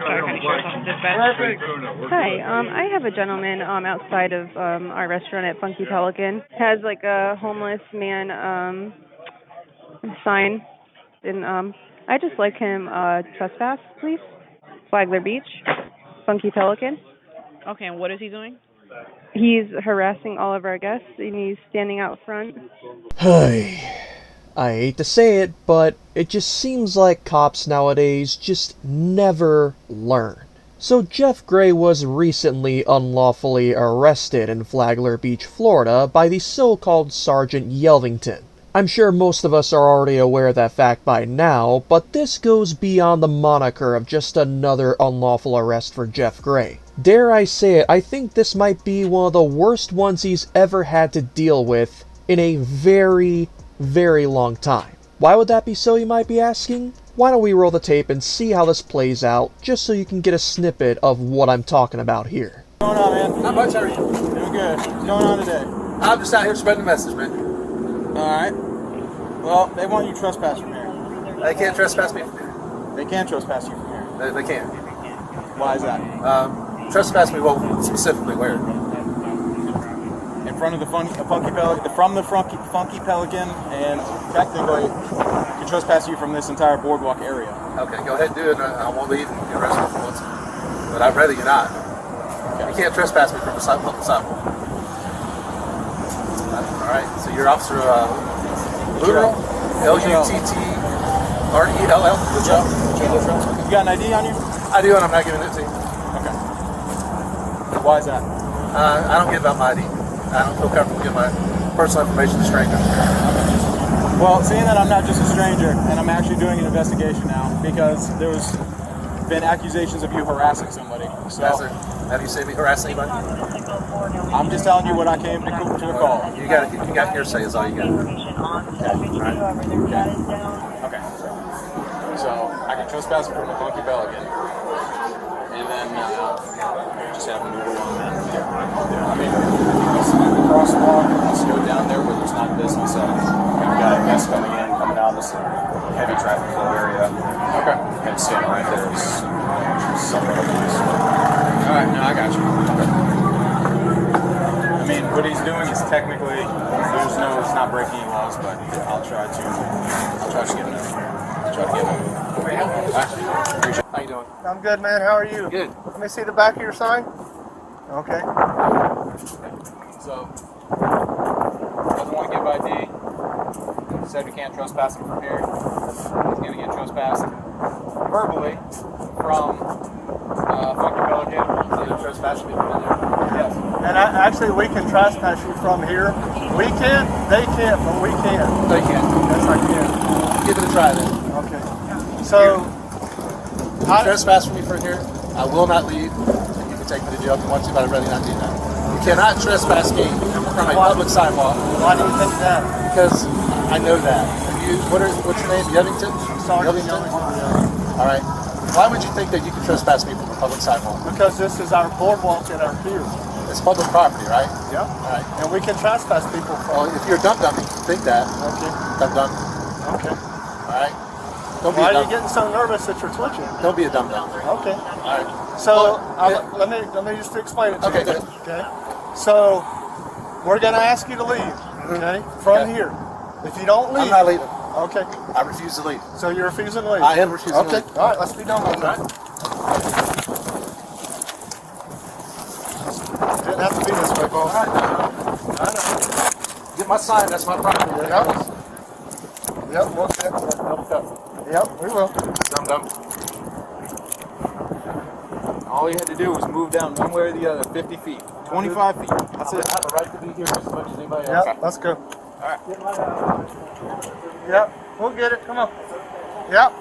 Stark County Sheriff's Office Dispatch. Hi, I have a gentleman outside of our restaurant at Funky Pelican. Has like a homeless man sign, and I just like him trespass, please. Flagler Beach, Funky Pelican. Okay, and what is he doing? He's harassing all of our guests, and he's standing out front. Hey. I hate to say it, but it just seems like cops nowadays just never learn. So Jeff Gray was recently unlawfully arrested in Flagler Beach, Florida by the so-called Sergeant Yelvington. I'm sure most of us are already aware of that fact by now, but this goes beyond the moniker of just another unlawful arrest for Jeff Gray. Dare I say it, I think this might be one of the worst ones he's ever had to deal with in a very long time. Why would that be so, you might be asking? Why don't we roll the tape and see how this plays out, just so you can get a snippet of what I'm talking about here. What's going on, man? Not much, how are you? Doing good. What's going on today? I'm just out here spreading the message, man. Alright. Well, they want you trespass from here. They can't trespass me from here. They can trespass you from here. They can't. Why is that? Trespass me, well, specifically where? In front of the Funky Pelican, and technically, can trespass you from this entire boardwalk area. Okay, go ahead and do it. I won't leave and get arrested for once. But I'd rather you not. Okay. You can't trespass me from the public sidewalk. Alright, so you're Officer Luttrell, Luttrell. Good job. You got an ID on you? I do, and I'm not giving it to you. Okay. Why is that? I don't give out my ID. I don't feel comfortable giving my personal information to strangers. Well, seeing that I'm not just a stranger, and I'm actually doing an investigation now, because there's been accusations of you harassing somebody. So, have you seen me harass anybody? I'm just telling you what I came to call. You got hearsay is all you got. Okay. So I can trespass from the Funky Pelican, and then just have him move along. I mean, let's do the crosswalk. Let's go down there where there's not business. We've got a guest coming in, coming down this heavy traffic flow area. Okay. And standing right there is somewhat of a place. All right, no, I got you. Okay. I mean, what he's doing is technically, it's not breaking any laws, but I'll try to get him. How you doing? I'm good, man. How are you? Good. Let me see the back of your sign. Okay. So, doesn't want to give ID. Said we can't trespass him from here. He's going to get trespassed verbally from Funky Pelican. So you're trespassing me from there? Yes. And actually, we can trespass you from here. We can't. They can't, but we can. They can't. Yes, I can. Give it a try then. Okay. So, trespass from me from here. I will not leave. You can take me to jail if you want to, but I'd rather not do that. You cannot trespass me from a public sidewalk. Why do you think that? Because I know that. What's your name? Yevington? Sergeant. All right. Why would you think that you can trespass me from a public sidewalk? Because this is our boardwalk and our pier. It's public property, right? Yeah. All right. And we can trespass people from. Well, if you're a dumb, you can think that. Okay. Dumb. Okay. All right. Don't be Why a dumb. are you getting so nervous that you're twitching? Don't be a dumb. Okay. All right. So let me just explain it to you. Okay, go ahead. Okay. So we're going to ask you to leave. Okay. From here. If you don't leave. I'm not leaving. Okay. I refuse to leave. So you're refusing to leave? I am refusing to leave. Okay. All right. Let's be done with that. Didn't have to be this way, boss. All right. I know. Get my sign. That's my property. Yep. We'll check. Double cup. Yep, we will. Dumb. All he had to do was move down one way or the other, 50 feet, 25 feet. That's it. I have a right to be here just as much as anybody else. Yep, let's go. All right. Yep, we'll get it. Come on. Yep.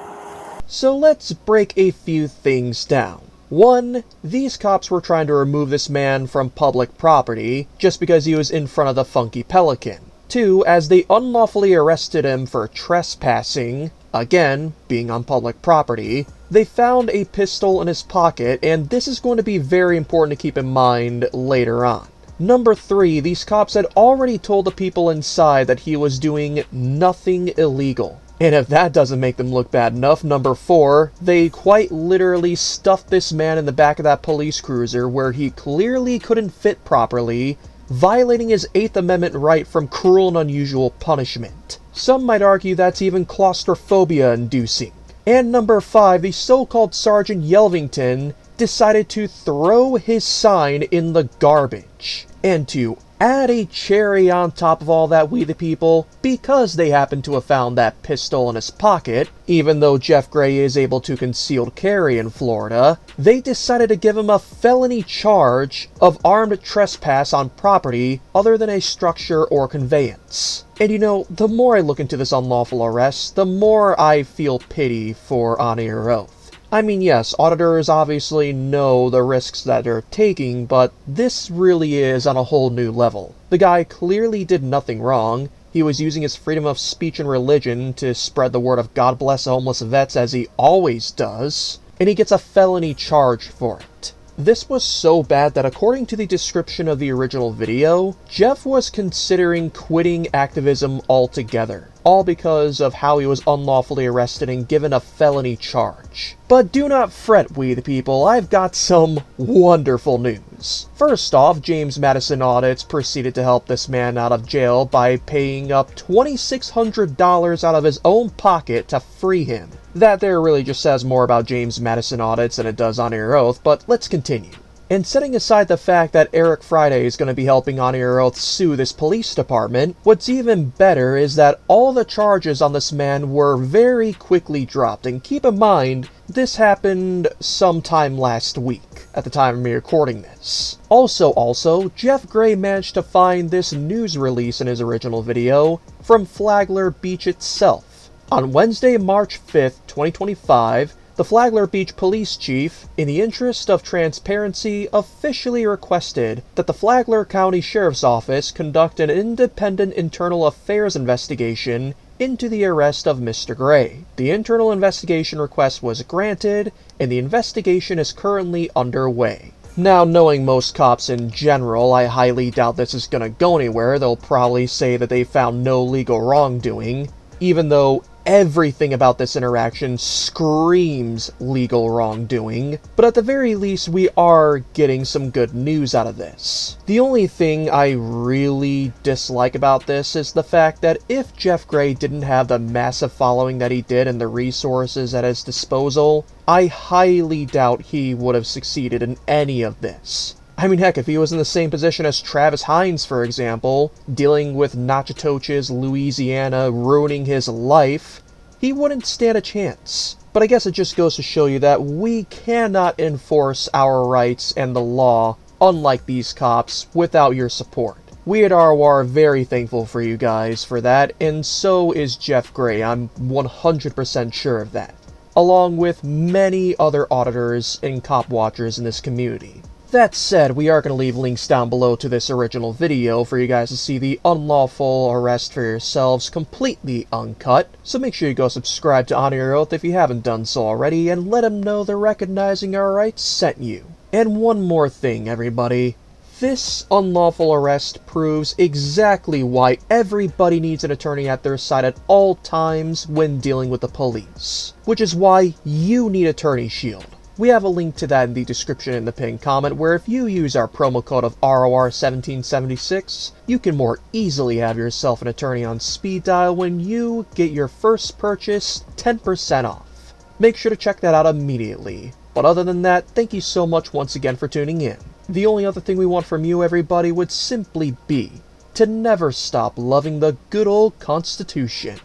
So let's break a few things down. 1. These cops were trying to remove this man from public property just because he was in front of the Funky Pelican. 2. As they unlawfully arrested him for trespassing, again, being on public property, they found a pistol in his pocket, and this is going to be very important to keep in mind later on. Number 3, these cops had already told the people inside that he was doing nothing illegal. And if that doesn't make them look bad enough, number 4, they quite literally stuffed this man in the back of that police cruiser where he clearly couldn't fit properly, violating his 8th Amendment right from cruel and unusual punishment. Some might argue that's even claustrophobia-inducing. And number 5, the so-called Sergeant Yelvington decided to throw his sign in the garbage. And to add a cherry on top of all that, we the people, because they happen to have found that pistol in his pocket, even though Jeff Gray is able to concealed carry in Florida, they decided to give him a felony charge of armed trespass on property other than a structure or conveyance. And you know, the more I look into this unlawful arrest, the more I feel pity for Honor Your Oath. I mean, yes, auditors obviously know the risks that they're taking, but this really is on a whole new level. The guy clearly did nothing wrong. He was using his freedom of speech and religion to spread the word of God bless homeless vets as he always does, and he gets a felony charge for it. This was so bad that according to the description of the original video, Jeff was considering quitting activism altogether, all because of how he was unlawfully arrested and given a felony charge. But do not fret, we the people, I've got some wonderful news. First off, James Madison Audits proceeded to help this man out of jail by paying up $2,600 out of his own pocket to free him. That there really just says more about James Madison Audits than it does Honor Your Oath, but let's continue. And setting aside the fact that Eric Friday is going to be helping Honor Your Oath sue this police department, what's even better is that all the charges on this man were very quickly dropped. And keep in mind, this happened sometime last week, at the time of me recording this. Also, Jeff Gray managed to find this news release in his original video from Flagler Beach itself. On Wednesday, March 5th, 2025, the Flagler Beach Police Chief, in the interest of transparency, officially requested that the Flagler County Sheriff's Office conduct an independent internal affairs investigation into the arrest of Mr. Gray. The internal investigation request was granted, and the investigation is currently underway. Now, knowing most cops in general, I highly doubt this is gonna go anywhere. They'll probably say that they found no legal wrongdoing, even though everything about this interaction screams legal wrongdoing, but at the very least we are getting some good news out of this. The only thing I really dislike about this is the fact that if Jeff Gray didn't have the massive following that he did and the resources at his disposal, I highly doubt he would have succeeded in any of this. I mean, heck, if he was in the same position as Travis Hines, for example, dealing with Natchitoches, Louisiana, ruining his life, he wouldn't stand a chance. But I guess it just goes to show you that we cannot enforce our rights and the law, unlike these cops, without your support. We at ROR are very thankful for you guys for that, and so is Jeff Gray, I'm 100% sure of that, along with many other auditors and cop watchers in this community. That said, we are going to leave links down below to this original video for you guys to see the unlawful arrest for yourselves completely uncut, so make sure you go subscribe to Honor Your Oath if you haven't done so already, and let them know the Recognizing Our Rights sent you. And one more thing, everybody. This unlawful arrest proves exactly why everybody needs an attorney at their side at all times when dealing with the police, which is why you need Attorney Shield. We have a link to that in the description in the pinned comment, where if you use our promo code of ROR1776, you can more easily have yourself an attorney on speed dial when you get your first purchase 10% off. Make sure to check that out immediately. But other than that, thank you so much once again for tuning in. The only other thing we want from you, everybody, would simply be to never stop loving the good old Constitution.